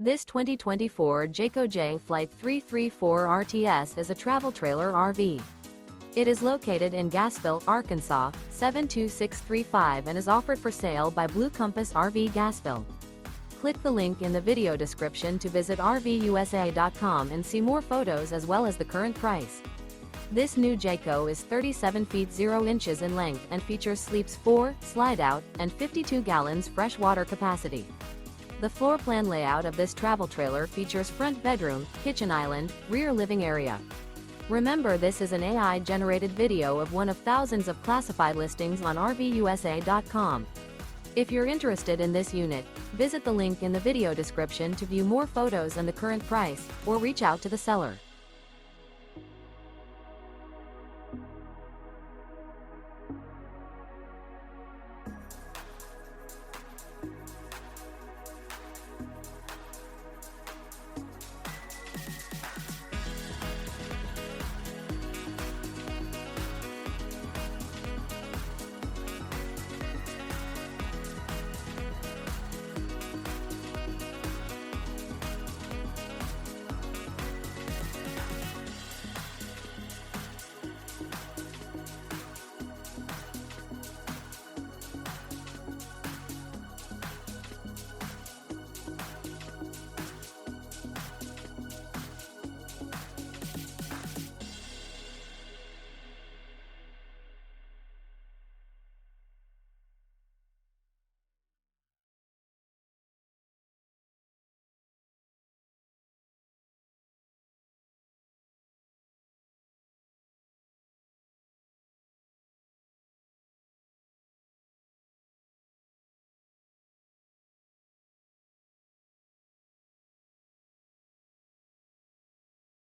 This 2024 Jayco Jay Flight 334 RTS is a travel trailer RV. It is located in Gassville, Arkansas, 72635 and is offered for sale by Blue Compass RV Gassville. Click the link in the video description to visit RVUSA.com and see more photos as well as the current price. This new Jayco is 37 feet 0 inches in length and features sleeps 4, slide-out, and 52 gallons fresh water capacity. The floor plan layout of this travel trailer features front bedroom, kitchen island, rear living area. Remember, this is an AI-generated video of one of thousands of classified listings on RVUSA.com. If you're interested in this unit, visit the link in the video description to view more photos and the current price, or reach out to the seller.